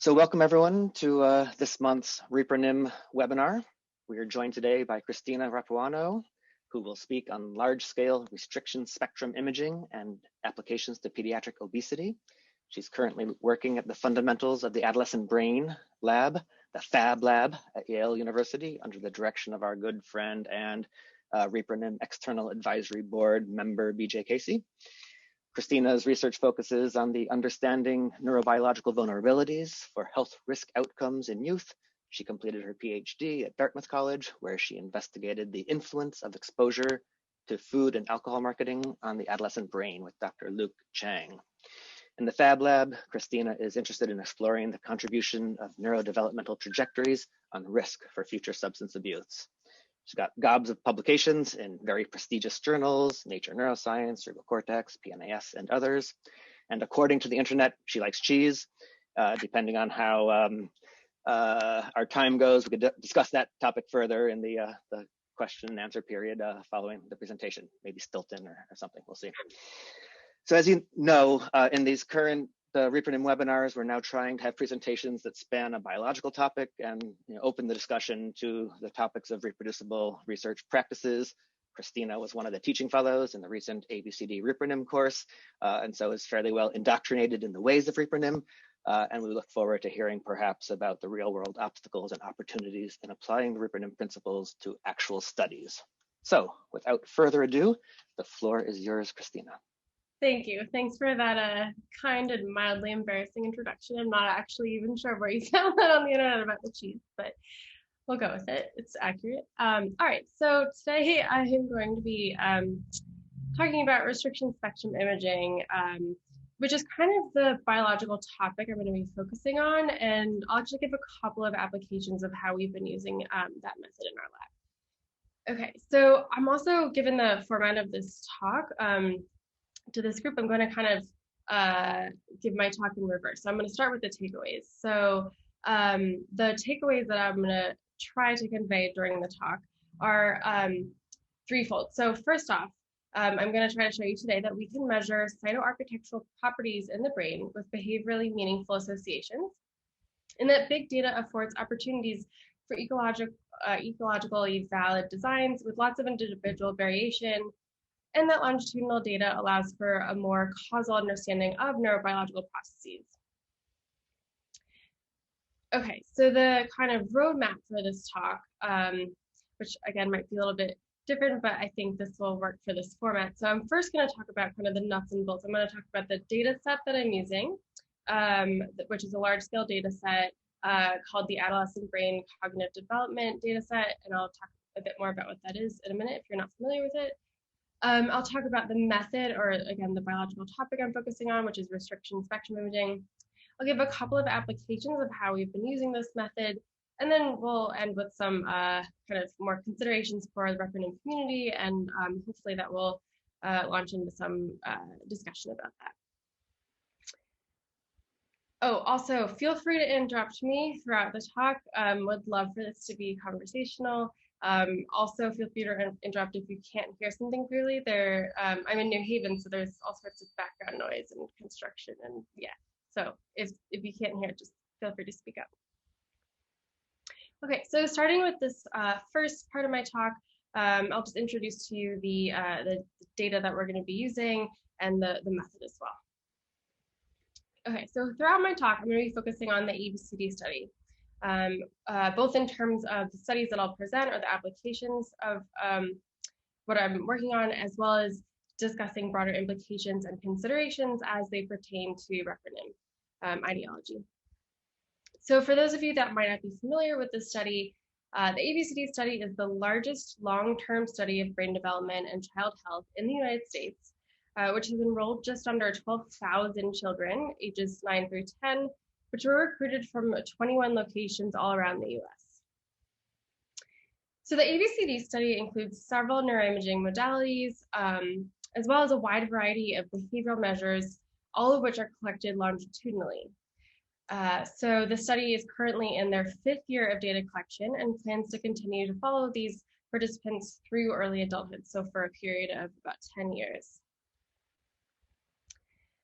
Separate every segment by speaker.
Speaker 1: So welcome everyone to this month's ReproNim webinar. We are joined today by Kristina Rapuano, who will speak on large-scale restriction spectrum imaging and applications to pediatric obesity. She's currently working at the Fundamentals of the Adolescent Brain Lab, the FAB Lab at Yale University, under the direction of our good friend and ReproNim External Advisory Board member, BJ Casey. Kristina's research focuses on the understanding neurobiological vulnerabilities for health risk outcomes in youth. She completed her PhD at Dartmouth College, where she investigated the influence of exposure to food and alcohol marketing on the adolescent brain with Dr. Luke Chang. In the Fab Lab, Kristina is interested in exploring the contribution of neurodevelopmental trajectories on risk for future substance abuse. She's got gobs of publications in very prestigious journals, Nature Neuroscience, Cerebral Cortex, PNAS, and others. And according to the internet, she likes cheese. Depending on how our time goes, we could discuss that topic further in the question and answer period following the presentation, maybe Stilton or something, we'll see. So as you know, in these current ReproNim webinars, we're now trying to have presentations that span a biological topic and open the discussion to the topics of reproducible research practices. Kristina was one of the teaching fellows in the recent ABCD ReproNim course, and so is fairly well indoctrinated in the ways of ReproNim. And we look forward to hearing perhaps about the real world obstacles and opportunities in applying the ReproNim principles to actual studies. So without further ado, the floor is yours, Kristina.
Speaker 2: Thank you. Thanks for that kind and mildly embarrassing introduction. I'm not actually even sure where you found that on the internet about the cheese, but we'll go with it. It's accurate. All right, so today I am going to be talking about restriction spectrum imaging, which is kind of the biological topic I'm going to be focusing on, and I'll actually give a couple of applications of how we've been using that method in our lab. Okay, so I'm also, given the format of this talk, to this group, I'm going to kind of give my talk in reverse. So I'm going to start with the takeaways. So the takeaways that I'm going to try to convey during the talk are threefold. So first off, I'm going to try to show you today that we can measure cytoarchitectural properties in the brain with behaviorally meaningful associations, and that big data affords opportunities for ecologically valid designs with lots of individual variation, and that longitudinal data allows for a more causal understanding of neurobiological processes. Okay, so the kind of roadmap for this talk, which again might be a little bit different, but I think this will work for this format. So I'm first going to talk about kind of the nuts and bolts. I'm going to talk about the data set that I'm using, which is a large-scale data set called the Adolescent Brain Cognitive Development Data Set, and I'll talk a bit more about what that is in a minute if you're not familiar with it. I'll talk about the method, or again, the biological topic I'm focusing on, which is restriction spectrum imaging. I'll give a couple of applications of how we've been using this method, and then we'll end with some kind of more considerations for the ReproNim community, and hopefully that will launch into some discussion about that. Oh, also feel free to interrupt me throughout the talk. Would love for this to be conversational. Also feel free to interrupt if you can't hear something clearly. I'm in New Haven, so there's all sorts of background noise and construction, and yeah. So if you can't hear, just feel free to speak up. Okay, so starting with this first part of my talk, I'll just introduce to you the data that we're going to be using and the method as well. Okay, so throughout my talk, I'm going to be focusing on the ABCD study. Both in terms of the studies that I'll present or the applications of what I'm working on, as well as discussing broader implications and considerations as they pertain to ReproNim ideology. So for those of you that might not be familiar with this study, the ABCD study is the largest long-term study of brain development and child health in the United States, which has enrolled just under 12,000 children ages 9 through 10, which were recruited from 21 locations all around the US. So the ABCD study includes several neuroimaging modalities, as well as a wide variety of behavioral measures, all of which are collected longitudinally. So the study is currently in their 5th year of data collection and plans to continue to follow these participants through early adulthood, so for a period of about 10 years.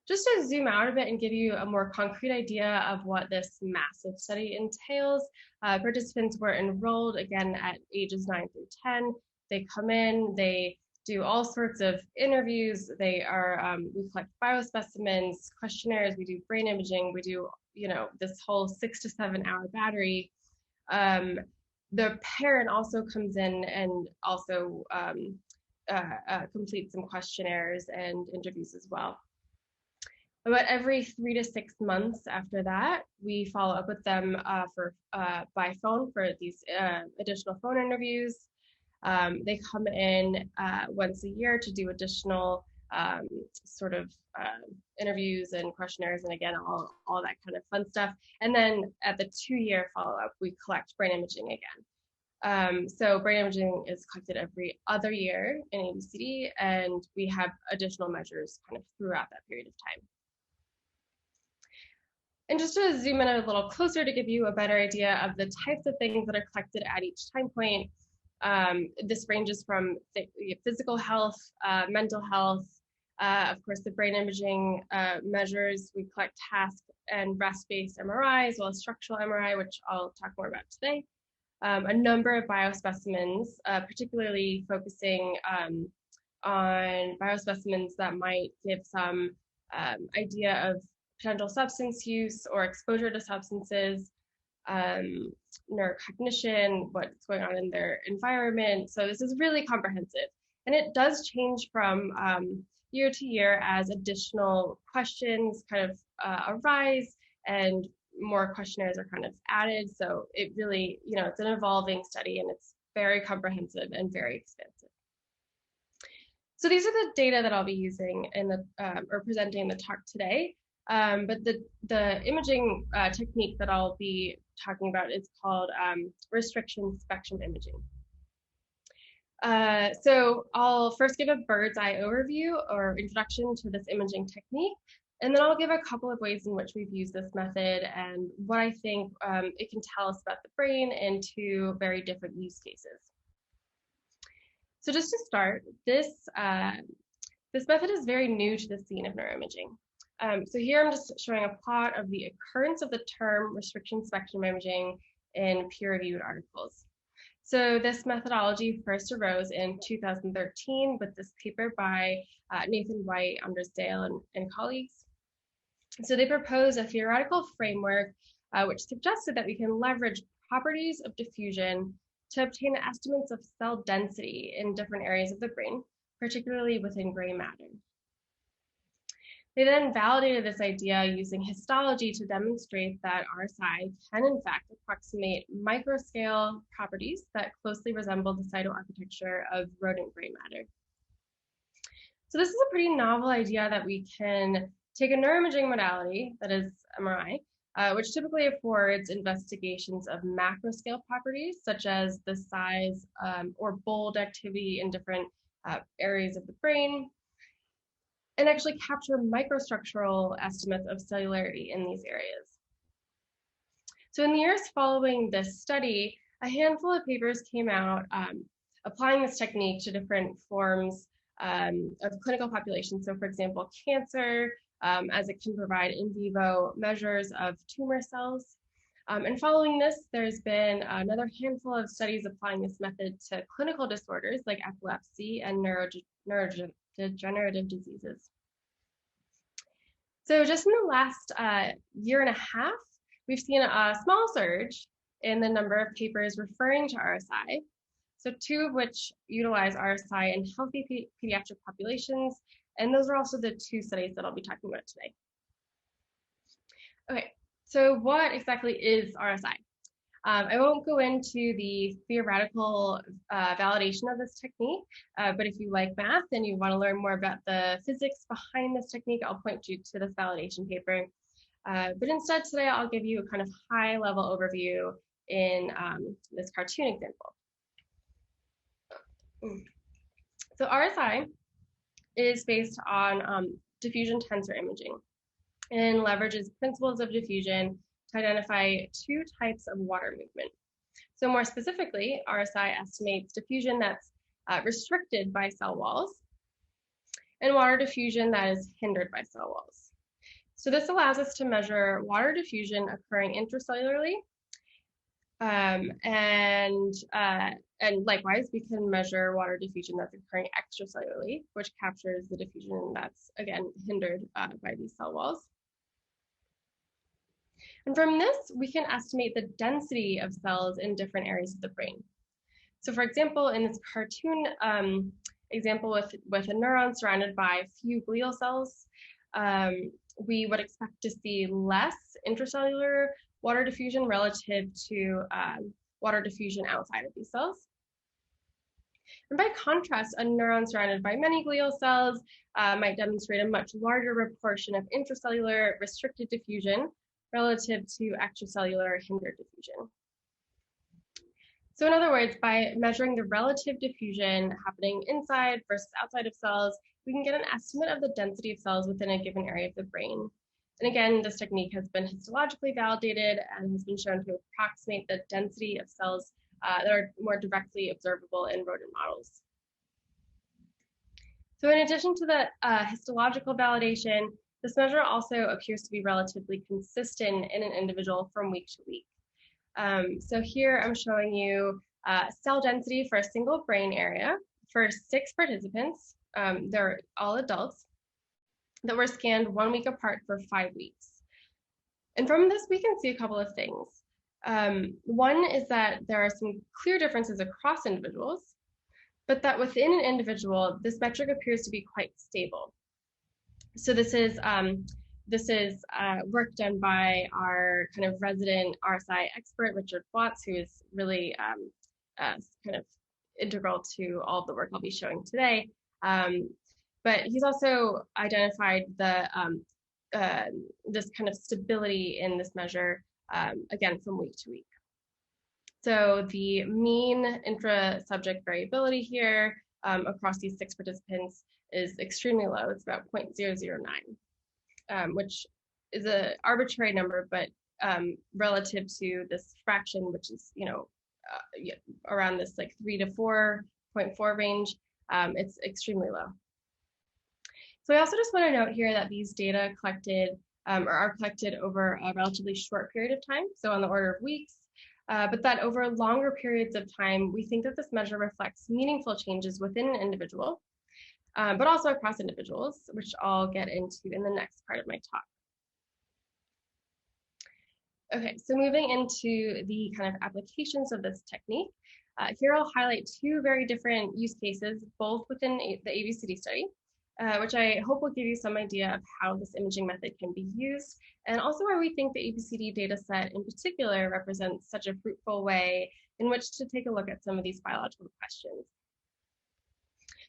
Speaker 2: Just to zoom out a bit and give you a more concrete idea of what this massive study entails, participants were enrolled again at ages 9 through 10. They come in, they do all sorts of interviews. They are, we collect biospecimens, questionnaires, we do brain imaging, we do, this whole 6 to 7 hour battery. The parent also comes in and also completes some questionnaires and interviews as well. About every 3 to 6 months after that, we follow up with them by phone for these additional phone interviews. They come in once a year to do additional interviews and questionnaires, and again, all that kind of fun stuff. And then at the 2-year follow-up, we collect brain imaging again. So brain imaging is collected every other year in ABCD, and we have additional measures kind of throughout that period of time. And just to zoom in a little closer to give you a better idea of the types of things that are collected at each time point, this ranges from physical health, mental health, of course, the brain imaging measures. We collect task and rest-based MRI, as well as structural MRI, which I'll talk more about today. A number of biospecimens, particularly focusing on biospecimens that might give some idea of potential substance use or exposure to substances, neurocognition, what's going on in their environment. So this is really comprehensive. And it does change from year to year as additional questions kind of arise and more questionnaires are kind of added. So it really, it's an evolving study, and it's very comprehensive and very expansive. So these are the data that I'll be using in the or presenting in the talk today. But the imaging technique that I'll be talking about is called restriction spectrum imaging. So I'll first give a bird's eye overview or introduction to this imaging technique, and then I'll give a couple of ways in which we've used this method and what I think it can tell us about the brain in 2 very different use cases. So just to start, this method is very new to the scene of neuroimaging. So here I'm just showing a plot of the occurrence of the term restriction spectrum imaging in peer-reviewed articles. So this methodology first arose in 2013 with this paper by Nathan White, Anders Dale, and colleagues. So they proposed a theoretical framework which suggested that we can leverage properties of diffusion to obtain estimates of cell density in different areas of the brain, particularly within gray matter. They then validated this idea using histology to demonstrate that RSI can in fact approximate microscale properties that closely resemble the cytoarchitecture of rodent gray matter. So this is a pretty novel idea that we can take a neuroimaging modality, that is MRI, which typically affords investigations of macroscale properties such as the size or bold activity in different areas of the brain, and actually capture microstructural estimates of cellularity in these areas. So in the years following this study, a handful of papers came out applying this technique to different forms of clinical populations. So for example, cancer, as it can provide in vivo measures of tumor cells. And following this, there's been another handful of studies applying this method to clinical disorders like epilepsy and neurodegenerative diseases. So just in the last year and a half, we've seen a small surge in the number of papers referring to RSI. So 2 of which utilize RSI in healthy pediatric populations. And those are also the 2 studies that I'll be talking about today. Okay, so what exactly is RSI? I won't go into the theoretical validation of this technique, but if you like math and you want to learn more about the physics behind this technique, I'll point you to this validation paper. But instead today, I'll give you a kind of high-level overview in this cartoon example. So RSI is based on diffusion tensor imaging and leverages principles of diffusion to identify 2 types of water movement. So more specifically, RSI estimates diffusion that's restricted by cell walls and water diffusion that is hindered by cell walls. So this allows us to measure water diffusion occurring intracellularly, and likewise, we can measure water diffusion that's occurring extracellularly, which captures the diffusion that's, again, hindered by these cell walls. And from this, we can estimate the density of cells in different areas of the brain. So for example, in this cartoon example with a neuron surrounded by a few glial cells, we would expect to see less intracellular water diffusion relative to water diffusion outside of these cells. And by contrast, a neuron surrounded by many glial cells might demonstrate a much larger proportion of intracellular restricted diffusion relative to extracellular hindered diffusion. So in other words, by measuring the relative diffusion happening inside versus outside of cells, we can get an estimate of the density of cells within a given area of the brain. And again, this technique has been histologically validated and has been shown to approximate the density of cells that are more directly observable in rodent models. So in addition to the histological validation, this measure also appears to be relatively consistent in an individual from week to week. So here I'm showing you cell density for a single brain area for 6 participants. They're all adults that were scanned 1 week apart for 5 weeks. And from this, we can see a couple of things. One is that there are some clear differences across individuals, but that within an individual, this metric appears to be quite stable. So this is work done by our kind of resident RSI expert, Richard Watts, who is really kind of integral to all of the work I'll be showing today. But he's also identified the this kind of stability in this measure, again, from week to week. So the mean intra-subject variability here across these 6 participants is extremely low. It's about 0.009, which is an arbitrary number, but relative to this fraction, which is, around this like 3 to 4.4 range, it's extremely low. So I also just want to note here that these data collected are collected over a relatively short period of time, so on the order of weeks, but that over longer periods of time, we think that this measure reflects meaningful changes within an individual, but also across individuals, which I'll get into in the next part of my talk. Okay, so moving into the kind of applications of this technique, here I'll highlight 2 very different use cases, both within the ABCD study, which I hope will give you some idea of how this imaging method can be used, and also why we think the ABCD data set in particular represents such a fruitful way in which to take a look at some of these biological questions.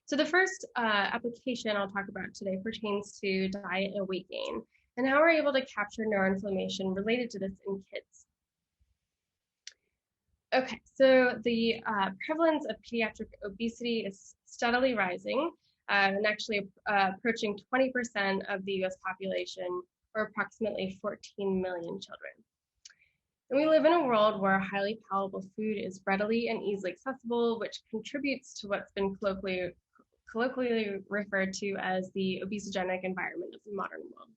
Speaker 2: So the first application I'll talk about today pertains to diet and weight gain, and how we're able to capture neuroinflammation related to this in kids. Okay, so the prevalence of pediatric obesity is steadily rising, and actually approaching 20% of the US population, or approximately 14 million children. And we live in a world where highly palatable food is readily and easily accessible, which contributes to what's been colloquially referred to as the obesogenic environment of the modern world.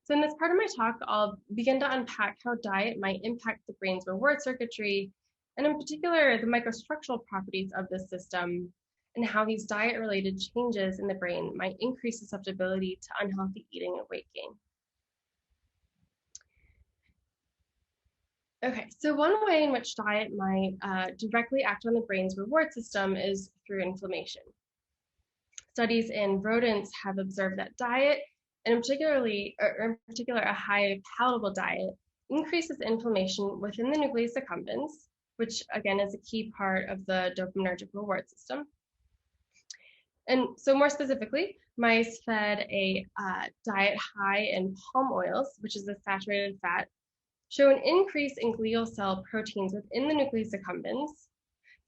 Speaker 2: So in this part of my talk, I'll begin to unpack how diet might impact the brain's reward circuitry, and in particular, the microstructural properties of this system, and how these diet-related changes in the brain might increase susceptibility to unhealthy eating and weight gain. Okay, so one way in which diet might directly act on the brain's reward system is through inflammation. Studies in rodents have observed that diet, and in particular a high palatable diet, increases inflammation within the nucleus accumbens, which again is a key part of the dopaminergic reward system. And so more specifically, mice fed a diet high in palm oils, which is a saturated fat, show an increase in glial cell proteins within the nucleus accumbens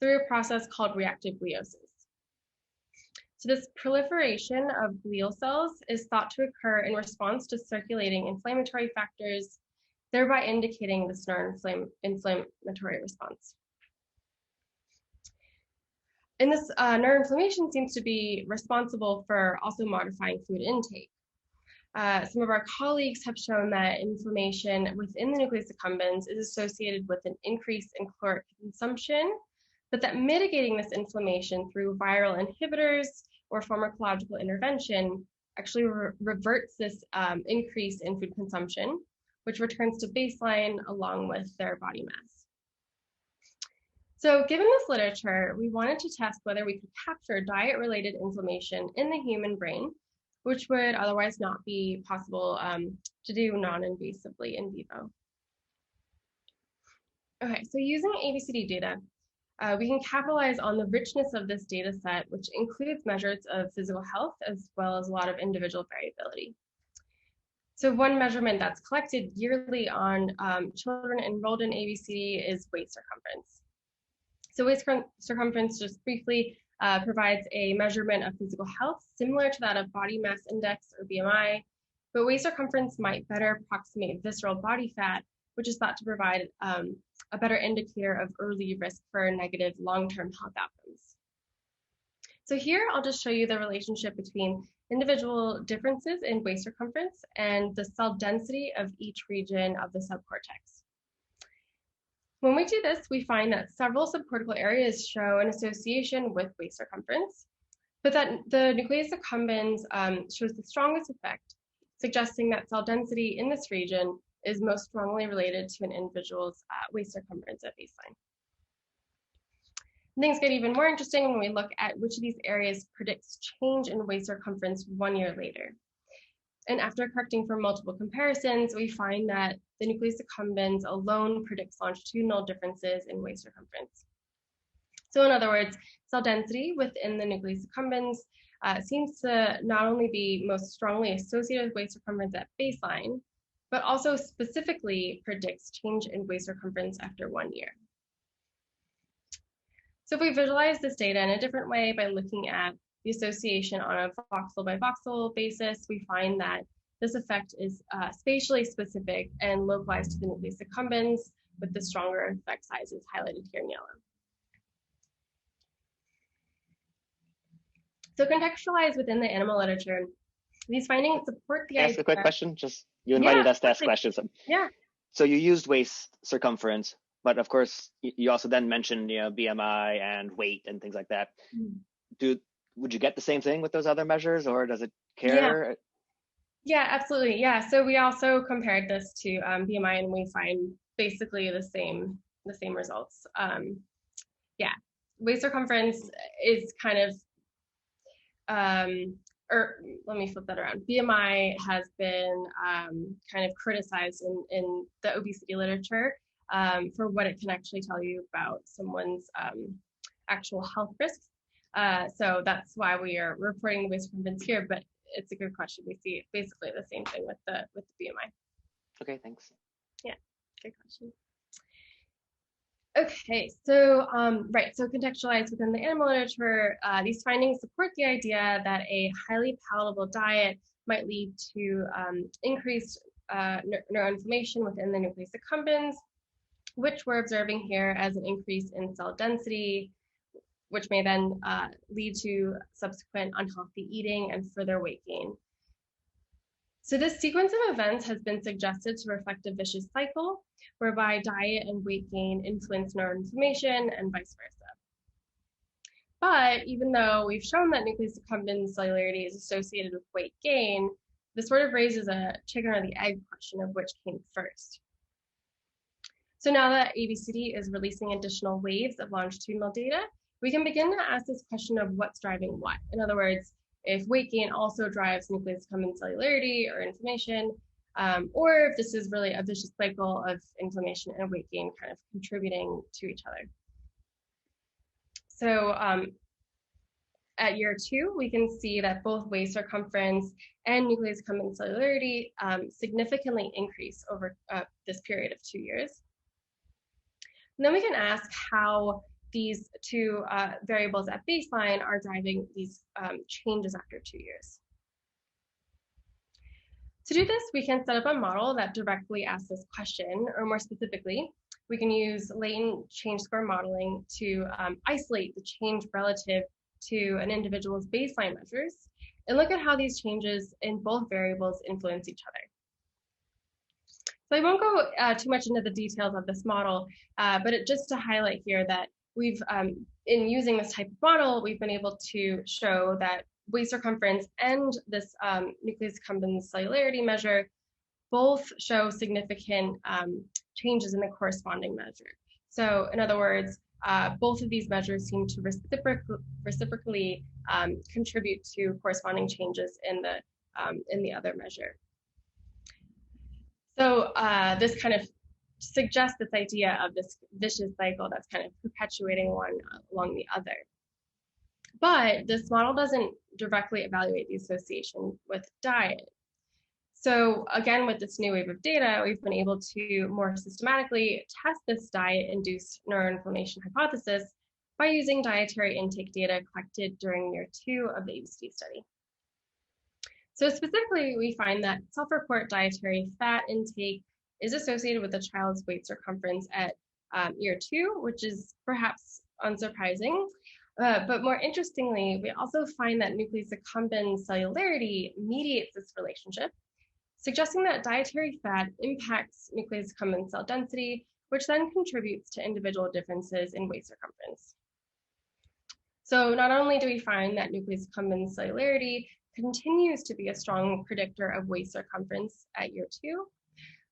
Speaker 2: through a process called reactive gliosis. So this proliferation of glial cells is thought to occur in response to circulating inflammatory factors, thereby indicating this neuroinflammatory response. And this neuroinflammation seems to be responsible for also modifying food intake. Some of our colleagues have shown that inflammation within the nucleus accumbens is associated with an increase in caloric consumption, but that mitigating this inflammation through viral inhibitors or pharmacological intervention actually reverts this increase in food consumption, which returns to baseline along with their body mass. So given this literature, we wanted to test whether we could capture diet-related inflammation in the human brain, which would otherwise not be possible to do non-invasively in vivo. Okay, so using ABCD data, we can capitalize on the richness of this data set, which includes measures of physical health as well as a lot of individual variability. So one measurement that's collected yearly on children enrolled in ABCD is waist circumference. So waist circumference, just briefly, provides a measurement of physical health similar to that of body mass index or BMI, but waist circumference might better approximate visceral body fat, which is thought to provide a better indicator of early risk for negative long-term health outcomes. So here I'll just show you the relationship between individual differences in waist circumference and the cell density of each region of the subcortex. When we do this, we find that several subcortical areas show an association with waist circumference, but that the nucleus accumbens shows the strongest effect, suggesting that cell density in this region is most strongly related to an individual's waist circumference at baseline. Things get even more interesting when we look at which of these areas predicts change in waist circumference 1 year later. And after correcting for multiple comparisons, we find that the nucleus accumbens alone predicts longitudinal differences in waist circumference. So in other words, cell density within the nucleus accumbens seems to not only be most strongly associated with waist circumference at baseline, but also specifically predicts change in waist circumference after 1 year. So if we visualize this data in a different way by looking at the association on a voxel by voxel basis, we find that this effect is spatially specific and localized to the nucleus accumbens, with the stronger effect sizes highlighted here in yellow. So contextualized within the animal literature, these findings support the idea.
Speaker 1: Ask a quick question. Just you invited us to ask questions.
Speaker 2: Yeah.
Speaker 1: So you used waist circumference, but of course you also then mentioned BMI and weight and things like that. Would you get the same thing with those other measures, or does it care?
Speaker 2: Yeah, absolutely. Yeah. So we also compared this to BMI, and we find basically the same results. Yeah, waist circumference is kind of, or let me flip that around. BMI has been kind of criticized in the obesity literature for what it can actually tell you about someone's actual health risks. So that's why we are reporting the waist circumference here, but it's a good question. We see basically the same thing with the BMI.
Speaker 1: Okay, thanks.
Speaker 2: Yeah, good question. Okay, so so contextualized within the animal literature, these findings support the idea that a highly palatable diet might lead to increased neuroinflammation within the nucleus accumbens, which we're observing here as an increase in cell density, which may then lead to subsequent unhealthy eating and further weight gain. So this sequence of events has been suggested to reflect a vicious cycle whereby diet and weight gain influence neuroinflammation and vice versa. But even though we've shown that nucleus accumbens cellularity is associated with weight gain, this sort of raises a chicken or the egg question of which came first. So now that ABCD is releasing additional waves of longitudinal data, we can begin to ask this question of what's driving what. In other words, if weight gain also drives nucleus accumbens cellularity or inflammation, or if this is really a vicious cycle of inflammation and weight gain kind of contributing to each other. So at year 2, we can see that both waist circumference and nucleus accumbens cellularity significantly increase over this period of 2 years. And then we can ask how these two variables at baseline are driving these changes after 2 years. To do this, we can set up a model that directly asks this question, or more specifically, we can use latent change score modeling to isolate the change relative to an individual's baseline measures and look at how these changes in both variables influence each other. So I won't go too much into the details of this model, but just to highlight here that we've, in using this type of model, we've been able to show that waist circumference and this nucleus accumbens cellularity measure both show significant changes in the corresponding measure. So in other words, both of these measures seem to reciprocally contribute to corresponding changes in the other measure. So this kind of suggests this idea of this vicious cycle that's kind of perpetuating one along the other. But this model doesn't directly evaluate the association with diet. So again, with this new wave of data, we've been able to more systematically test this diet-induced neuroinflammation hypothesis by using dietary intake data collected during year 2 of the ABCD study. So specifically, we find that self-report dietary fat intake is associated with the child's waist circumference at year 2, which is perhaps unsurprising. But more interestingly, we also find that nucleus accumbens cellularity mediates this relationship, suggesting that dietary fat impacts nucleus accumbens cell density, which then contributes to individual differences in waist circumference. So not only do we find that nucleus accumbens cellularity continues to be a strong predictor of waist circumference at year 2,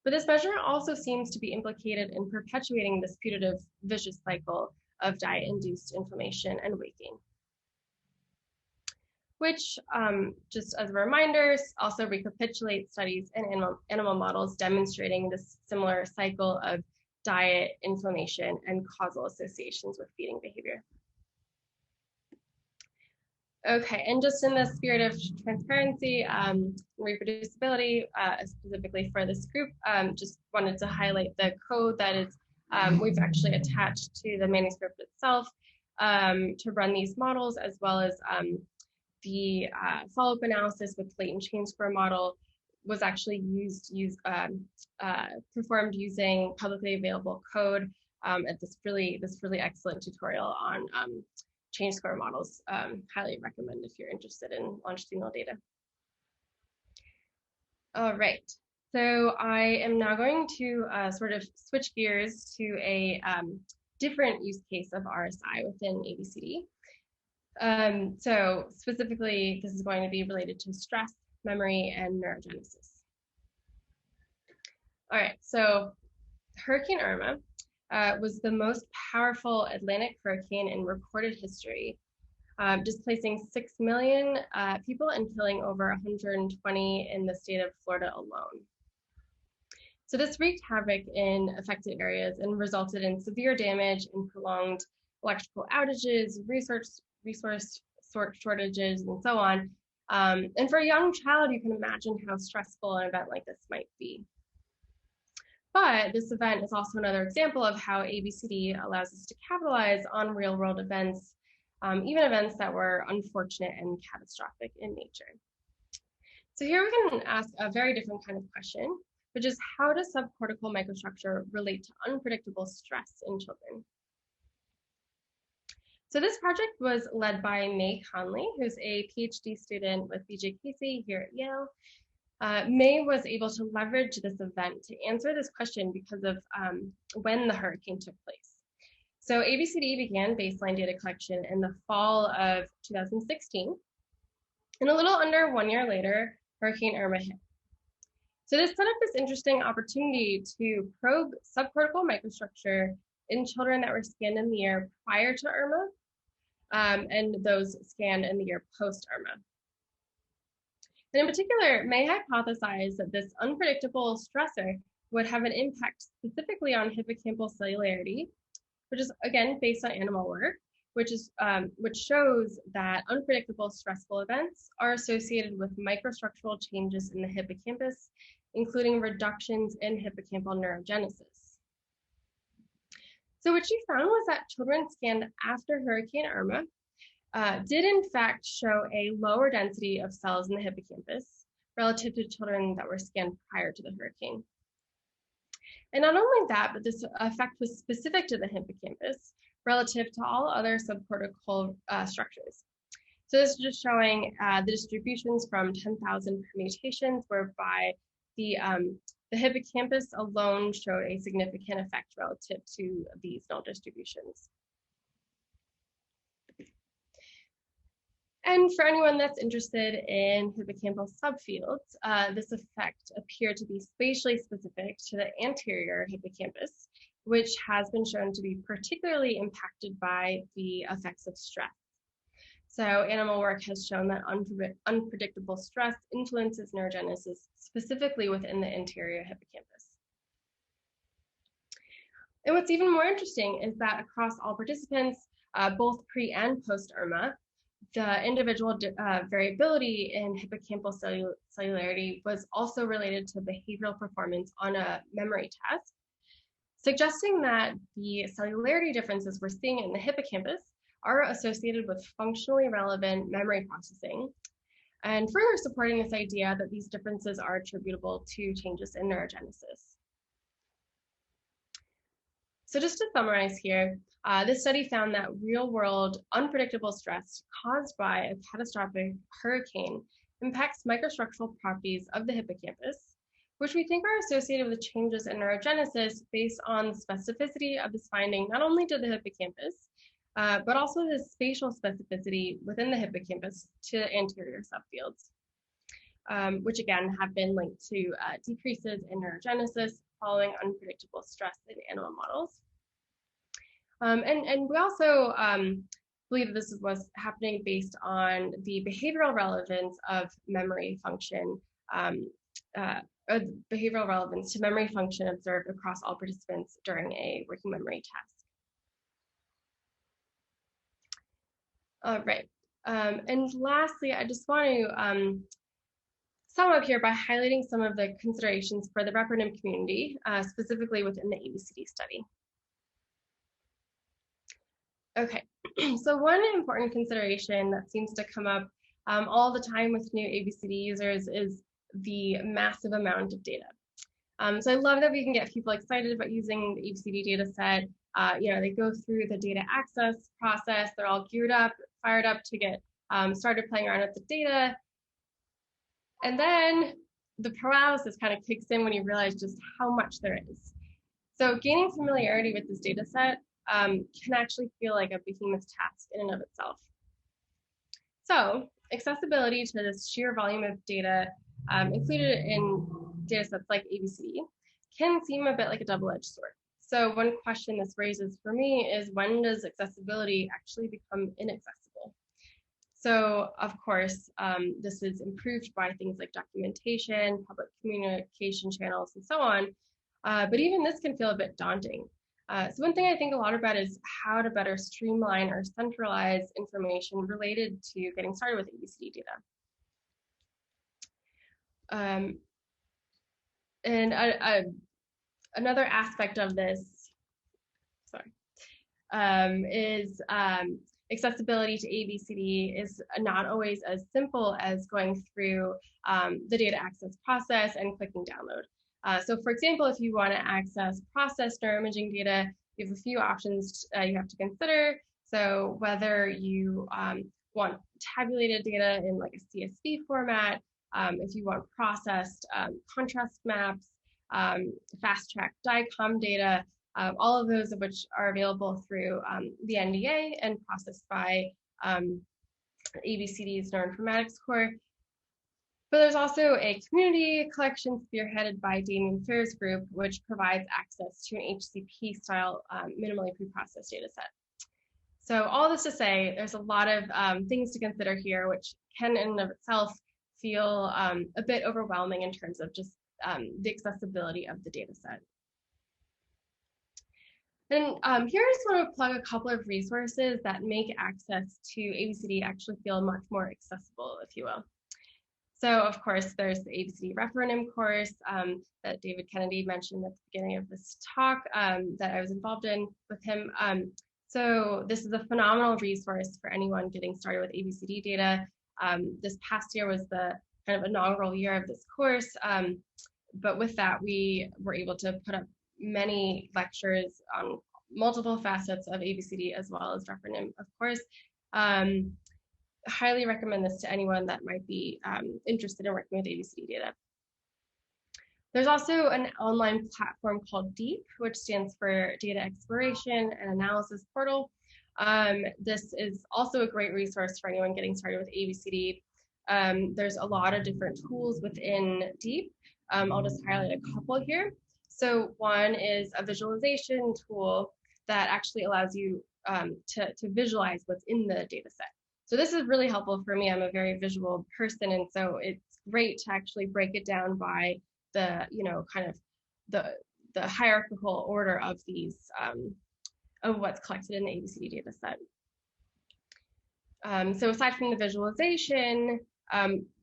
Speaker 2: but this measure also seems to be implicated in perpetuating this putative vicious cycle of diet-induced inflammation and weight gain, which, just as a reminder, also recapitulates studies in animal models demonstrating this similar cycle of diet, inflammation, and causal associations with feeding behavior. Okay, and just in the spirit of transparency, reproducibility, specifically for this group, just wanted to highlight the code that is we've actually attached to the manuscript itself to run these models, as well as the follow-up analysis with latent change score model was actually performed using publicly available code at this really excellent tutorial on change score models. Highly recommend if you're interested in longitudinal data. All right, so I am now going to sort of switch gears to a different use case of RSI within ABCD. So specifically, this is going to be related to stress, memory, and neurogenesis. All right, so Hurricane Irma was the most powerful Atlantic hurricane in recorded history, displacing 6 million people and killing over 120 in the state of Florida alone. So this wreaked havoc in affected areas and resulted in severe damage and prolonged electrical outages, resource shortages, and so on. And for a young child, you can imagine how stressful an event like this might be. But this event is also another example of how ABCD allows us to capitalize on real-world events, even events that were unfortunate and catastrophic in nature. So here we can ask a very different kind of question, which is how does subcortical microstructure relate to unpredictable stress in children? So this project was led by May Conley, who's a PhD student with BJ Casey here at Yale. May was able to leverage this event to answer this question because of when the hurricane took place. So ABCD began baseline data collection in the fall of 2016, and a little under 1 year later, Hurricane Irma hit. So this set up this interesting opportunity to probe subcortical microstructure in children that were scanned in the year prior to Irma, and those scanned in the year post-Irma. And in particular, May hypothesized that this unpredictable stressor would have an impact specifically on hippocampal cellularity, which is again based on animal work, which shows that unpredictable stressful events are associated with microstructural changes in the hippocampus, including reductions in hippocampal neurogenesis. So what she found was that children scanned after Hurricane Irma did in fact show a lower density of cells in the hippocampus relative to children that were scanned prior to the hurricane. And not only that, but this effect was specific to the hippocampus relative to all other subcortical structures. So this is just showing the distributions from 10,000 permutations, whereby the hippocampus alone showed a significant effect relative to these null distributions. And for anyone that's interested in hippocampal subfields, this effect appeared to be spatially specific to the anterior hippocampus, which has been shown to be particularly impacted by the effects of stress. So animal work has shown that unpredictable stress influences neurogenesis, specifically within the anterior hippocampus. And what's even more interesting is that across all participants, both pre and post-IRMA, the individual variability in hippocampal cellularity was also related to behavioral performance on a memory test, suggesting that the cellularity differences we're seeing in the hippocampus are associated with functionally relevant memory processing, and further supporting this idea that these differences are attributable to changes in neurogenesis. So just to summarize here, this study found that real-world unpredictable stress caused by a catastrophic hurricane impacts microstructural properties of the hippocampus, which we think are associated with changes in neurogenesis based on the specificity of this finding, not only to the hippocampus, but also the spatial specificity within the hippocampus to anterior subfields, which again have been linked to decreases in neurogenesis following unpredictable stress in animal models. And we also believe that this was happening based on the behavioral relevance of memory function, or behavioral relevance to memory function observed across all participants during a working memory test. All right, and lastly, I just want to sum up here by highlighting some of the considerations for the ReproNim community, specifically within the ABCD study. Okay, so one important consideration that seems to come up all the time with new ABCD users is the massive amount of data. So I love that we can get people excited about using the ABCD data set. They go through the data access process, they're all geared up, fired up to get started playing around with the data. And then the paralysis kind of kicks in when you realize just how much there is. So gaining familiarity with this data set can actually feel like a behemoth task in and of itself. So accessibility to this sheer volume of data included in data sets like ABCD can seem a bit like a double-edged sword. So one question this raises for me is, when does accessibility actually become inaccessible? So of course, this is improved by things like documentation, public communication channels, and so on. But even this can feel a bit daunting. So one thing I think a lot about is how to better streamline or centralize information related to getting started with ABCD data. Another aspect of this, is accessibility to ABCD is not always as simple as going through the data access process and clicking download. So for example, if you want to access processed neuroimaging data, you have a few options you have to consider. So whether you want tabulated data in like a CSV format, if you want processed contrast maps, fast-track DICOM data, all of those of which are available through the NDA and processed by ABCD's Neuroinformatics Core. But there's also a community collection spearheaded by Damien Fair's group, which provides access to an HCP-style minimally preprocessed data set. So all this to say, there's a lot of things to consider here, which can in and of itself feel a bit overwhelming in terms of just the accessibility of the data set. And here I just want to plug a couple of resources that make access to ABCD actually feel much more accessible, if you will. So of course, there's the ABCD ReproNim course that David Kennedy mentioned at the beginning of this talk that I was involved in with him. So this is a phenomenal resource for anyone getting started with ABCD data. This past year was the kind of inaugural year of this course. But with that, we were able to put up many lectures on multiple facets of ABCD as well as ReproNim, of course. highly recommend this to anyone that might be interested in working with ABCD data. There's also an online platform called DEEP, which stands for Data Exploration and Analysis Portal. This is also a great resource for anyone getting started with ABCD. There's a lot of different tools within DEEP. I'll just highlight a couple here. So one is a visualization tool that actually allows you to visualize what's in the data set. So this is really helpful for me. I'm a very visual person, and so it's great to actually break it down by the, kind of the hierarchical order of these, of what's collected in the ABCD data set. So aside from the visualization,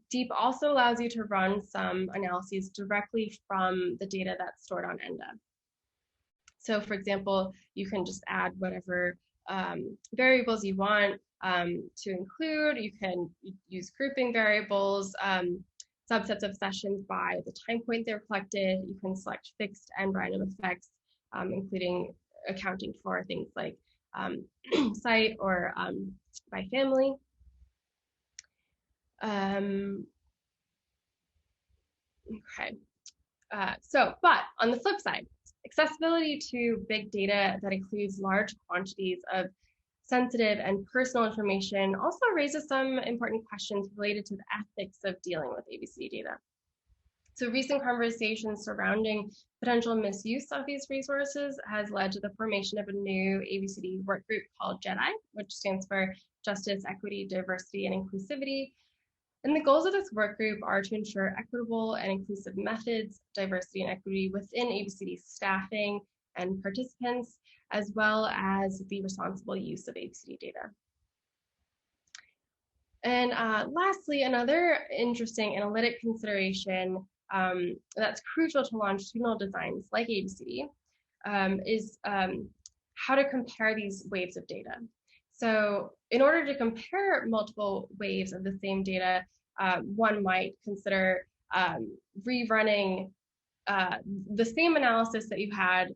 Speaker 2: DEEP also allows you to run some analyses directly from the data that's stored on Enda. So for example, you can just add whatever variables you want to include. You can use grouping variables, subsets of sessions by the time point they're collected. You can select fixed and random effects, including accounting for things like site or by family. Okay, but on the flip side, accessibility to big data that includes large quantities of sensitive and personal information also raises some important questions related to the ethics of dealing with ABCD data. So recent conversations surrounding potential misuse of these resources has led to the formation of a new ABCD work group called JEDI, which stands for Justice, Equity, Diversity, and Inclusivity. And the goals of this work group are to ensure equitable and inclusive methods, diversity and equity within ABCD staffing and participants, as well as the responsible use of ABCD data. And lastly, another interesting analytic consideration that's crucial to longitudinal designs like ABCD is how to compare these waves of data. So in order to compare multiple waves of the same data, one might consider rerunning the same analysis that you had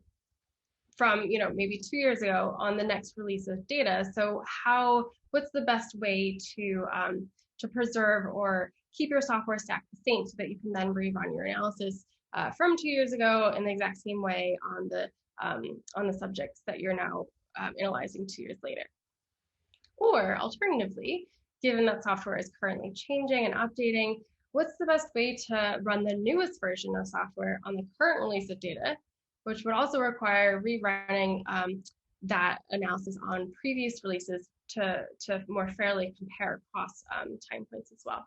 Speaker 2: from maybe 2 years ago on the next release of data. So what's the best way to preserve or keep your software stack the same so that you can then rerun your analysis from 2 years ago in the exact same way on the subjects that you're now analyzing 2 years later? Or alternatively, given that software is currently changing and updating, what's the best way to run the newest version of software on the current release of data, which would also require rerunning that analysis on previous releases to more fairly compare across time points as well.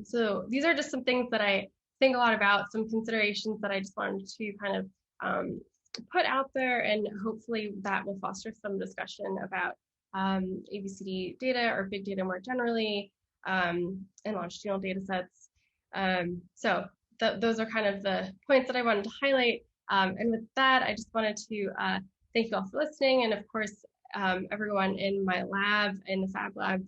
Speaker 2: So these are just some things that I think a lot about, some considerations that I just wanted to kind of put out there, and hopefully that will foster some discussion about ABCD data or big data more generally, and longitudinal data sets. So those are kind of the points that I wanted to highlight. And with that, I just wanted to thank you all for listening. And of course, everyone in my lab, in the Fab Lab,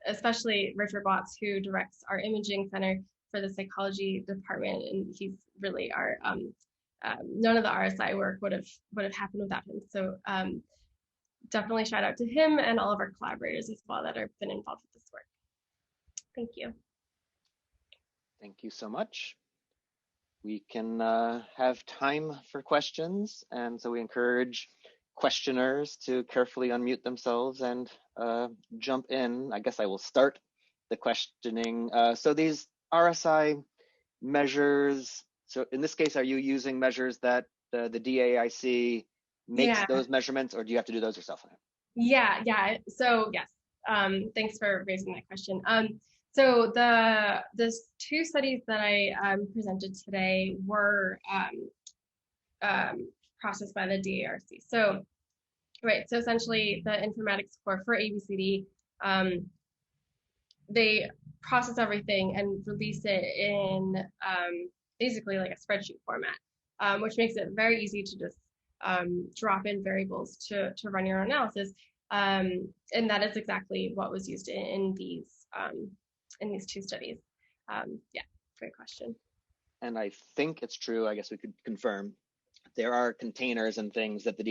Speaker 2: especially Richard Watts, who directs our imaging center for the psychology department. And he's really our, none of the RSI work would have happened without him. So definitely shout out to him and all of our collaborators as well that have been involved with this work. Thank you.
Speaker 1: Thank you so much. We can have time for questions, and so we encourage questioners to carefully unmute themselves and jump in. I guess I will start the questioning. So these RSI measures, so in this case, are you using measures that the DAIC makes those measurements, or do you have to do those yourself?
Speaker 2: Yeah. So yes, thanks for raising that question. So the two studies that I presented today were processed by the DARC. So so essentially the informatics core for ABCD, they process everything and release it in basically like a spreadsheet format, which makes it very easy to just drop in variables to run your analysis. And that is exactly what was used in these two studies. Yeah, great question.
Speaker 1: And I think it's true, I guess we could confirm, there are containers and things that the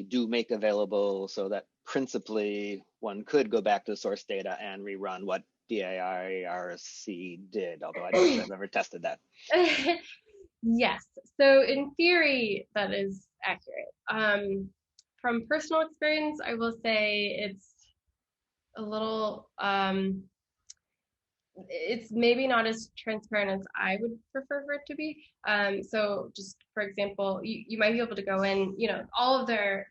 Speaker 1: do make available, so that principally one could go back to the source data and rerun what DAIRC did, although I don't think I've ever tested that.
Speaker 2: Yes, so in theory, that is accurate. From personal experience, I will say it's a little, it's maybe not as transparent as I would prefer for it to be. So just for example, you might be able to go in, all of their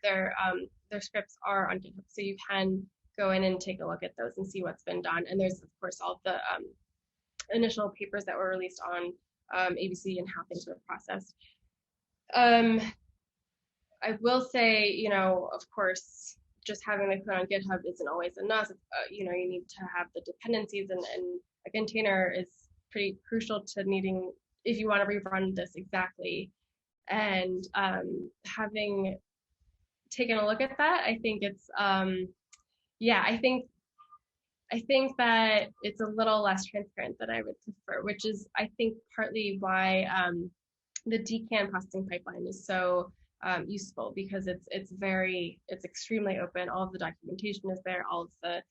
Speaker 2: scripts are on GitHub, so you can go in and take a look at those and see what's been done. And there's of course all the initial papers that were released on ABC and how things were processed. I will say, of course, just having the code on GitHub isn't always enough. You need to have the dependencies, and a container is pretty crucial to needing, if you want to rerun this exactly. And having taken a look at that, I think it's, I think that it's a little less transparent than I would prefer, which is, I think, partly why the DCAN processing pipeline is so useful, because it's extremely open. All of the documentation is there, all of the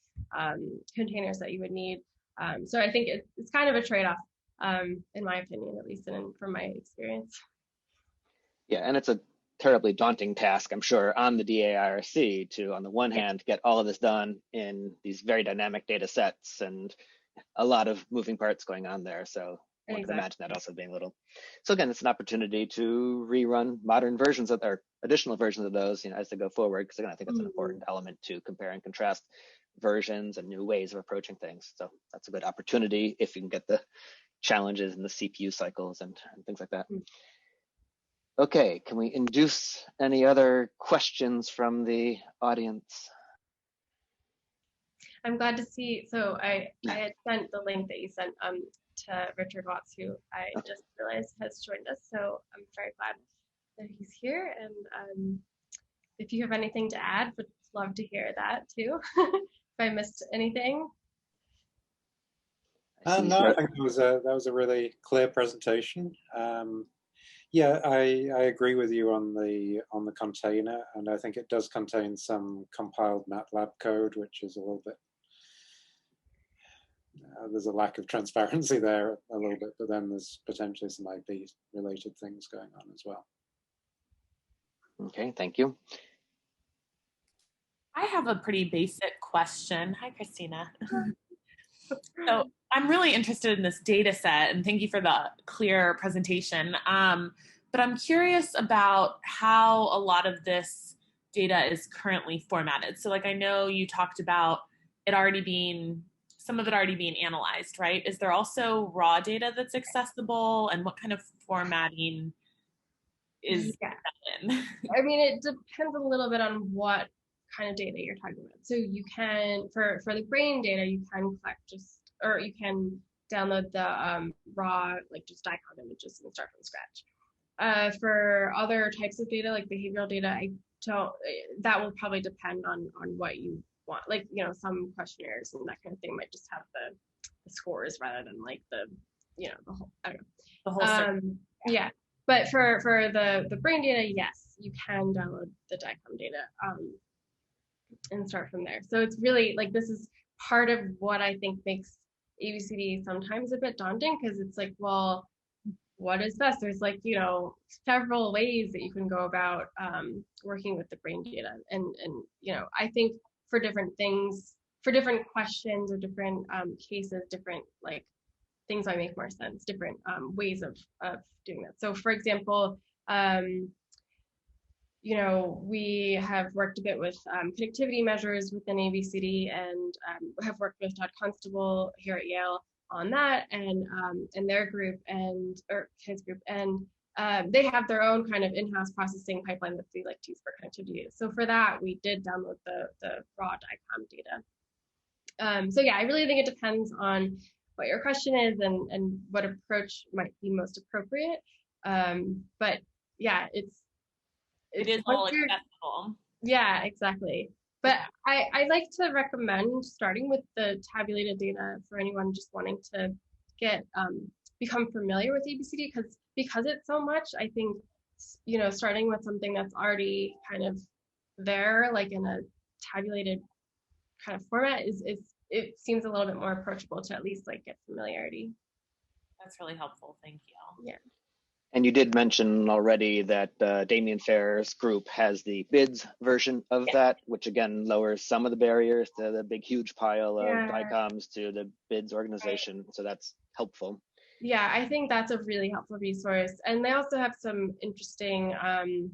Speaker 2: containers that you would need. So I think it's kind of a trade-off, in my opinion, at least, and from my experience.
Speaker 1: Yeah, and it's a terribly daunting task, I'm sure, on the DAIRC to, on the one hand, get all of this done in these very dynamic data sets, and a lot of moving parts going on there. So one can imagine that also being a little. So again, it's an opportunity to rerun modern versions of, or additional versions of those, as they go forward, because again, I think that's an important element to compare and contrast versions and new ways of approaching things. So that's a good opportunity if you can get the challenges and the CPU cycles and things like that. Okay, can we induce any other questions from the audience?
Speaker 2: I'm glad to see. So I had sent the link that you sent to Richard Watts, who I just realized has joined us. So I'm very glad that he's here. And if you have anything to add, would love to hear that too. If I missed anything.
Speaker 3: No, I think that was a really clear presentation. Yeah, I agree with you on the container, and I think it does contain some compiled MATLAB code, which is a little bit, there's a lack of transparency there a little bit, but then there's potentially some IP related things going on as well.
Speaker 1: Okay, thank you.
Speaker 4: I have a pretty basic question. Hi, Kristina. So I'm really interested in this data set, and thank you for the clear presentation. But I'm curious about how a lot of this data is currently formatted. So like, I know you talked about it already being, some of it already being analyzed, right? Is there also raw data that's accessible, and what kind of formatting is that in?
Speaker 2: I mean, it depends a little bit on what kind of data you're talking about. So you can, for the brain data, you can collect or you can download the raw, like just DICOM images and start from scratch. For other types of data, like behavioral data, that will probably depend on what you want. Like, some questionnaires and that kind of thing might just have the scores rather than like the whole, I don't know.
Speaker 4: The whole
Speaker 2: yeah. But for the brain data, yes, you can download the DICOM data and start from there. So it's really like, this is part of what I think makes ABCD sometimes a bit daunting, because it's like, well, what is best? There's like, several ways that you can go about working with the brain data. And I think for different things, for different questions or different cases, different like things might make more sense, different ways of doing that. So for example, we have worked a bit with connectivity measures within ABCD, and have worked with Todd Constable here at Yale on that, and their group or his group, and they have their own kind of in-house processing pipeline that they like to use for connectivity. So for that, we did download the raw DICOM data. So yeah, I really think it depends on what your question is and what approach might be most appropriate. But yeah, it
Speaker 4: is all accessible.
Speaker 2: Yeah, exactly. But I like to recommend starting with the tabulated data for anyone just wanting to get become familiar with ABCD, because it's so much. I think starting with something that's already kind of there, like in a tabulated kind of format, it seems a little bit more approachable to at least like get familiarity.
Speaker 4: That's really helpful. Thank you.
Speaker 2: Yeah.
Speaker 1: And you did mention already that Damien Fair's group has the BIDS version of that, which again lowers some of the barriers to the big, huge pile of DICOMs to the BIDS organization. So that's helpful.
Speaker 2: Yeah, I think that's a really helpful resource. And they also have some interesting, so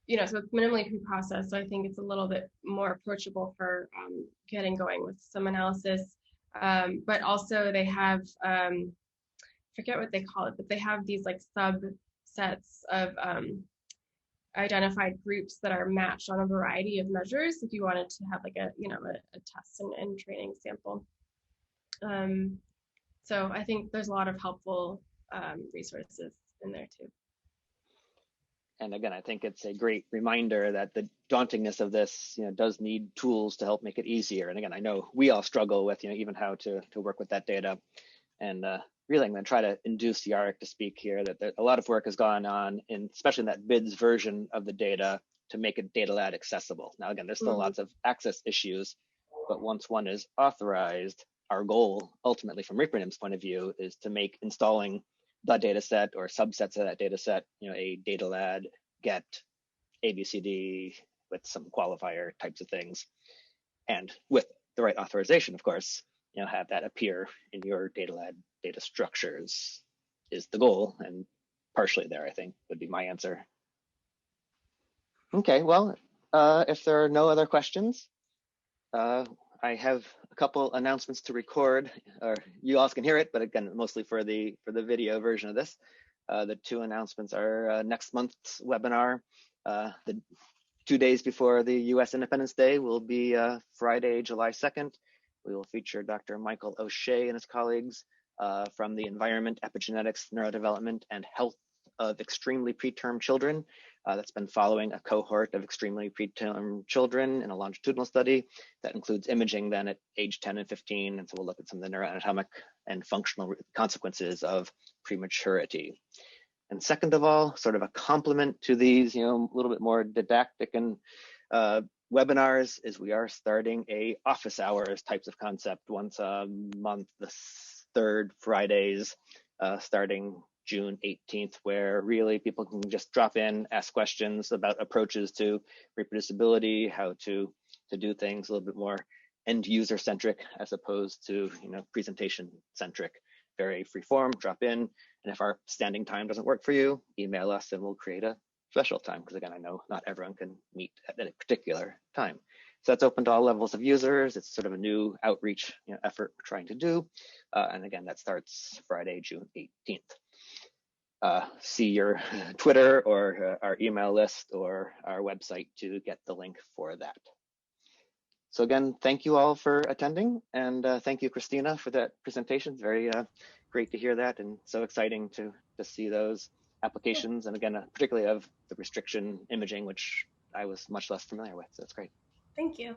Speaker 2: it's minimally preprocessed. So I think it's a little bit more approachable for getting going with some analysis. But also they have, forget what they call it, but they have these like subsets of identified groups that are matched on a variety of measures if you wanted to have like a test and training sample. So I think there's a lot of helpful resources in there too.
Speaker 1: And again, I think it's a great reminder that the dauntingness of this, does need tools to help make it easier. And again, I know we all struggle with, even how to work with that data. And really, I'm going to try to induce Yarrick to speak here, that a lot of work has gone on, especially in that BIDS version of the data, to make it data lab accessible. Now, again, there's still lots of access issues, but once one is authorized, our goal ultimately from ReproNim's point of view is to make installing the data set or subsets of that data set, a data lab get ABCD with some qualifier types of things. And with the right authorization, of course, have that appear in your data lab data structures is the goal, and partially there, I think, would be my answer. Okay, well, if there are no other questions, I have a couple announcements to record, or you all can hear it, but again, mostly for the video version of this. The two announcements are next month's webinar. The 2 days before the US Independence Day will be Friday, July 2nd. We will feature Dr. Michael O'Shea and his colleagues from the Environment, Epigenetics, Neurodevelopment, and Health of Extremely Preterm Children. That's been following a cohort of extremely preterm children in a longitudinal study that includes imaging then at age 10 and 15. And so we'll look at some of the neuroanatomic and functional consequences of prematurity. And second of all, sort of a complement to these, a little bit more didactic and webinars, is we are starting a office hours types of concept once a month, the third Fridays, starting June 18th, where really people can just drop in, ask questions about approaches to reproducibility, how to do things a little bit more end user centric as opposed to presentation centric. Very free form, drop in, and if our standing time doesn't work for you, email us and we'll create a special time, because again, I know not everyone can meet at a particular time. So that's open to all levels of users. It's sort of a new outreach effort we're trying to do. And again, that starts Friday, June 18th. See your Twitter or our email list or our website to get the link for that. So again, thank you all for attending, and thank you, Kristina, for that presentation. It's very great to hear that, and so exciting to see those applications, and again, particularly of the restriction imaging, which I was much less familiar with, so it's great.
Speaker 2: Thank you.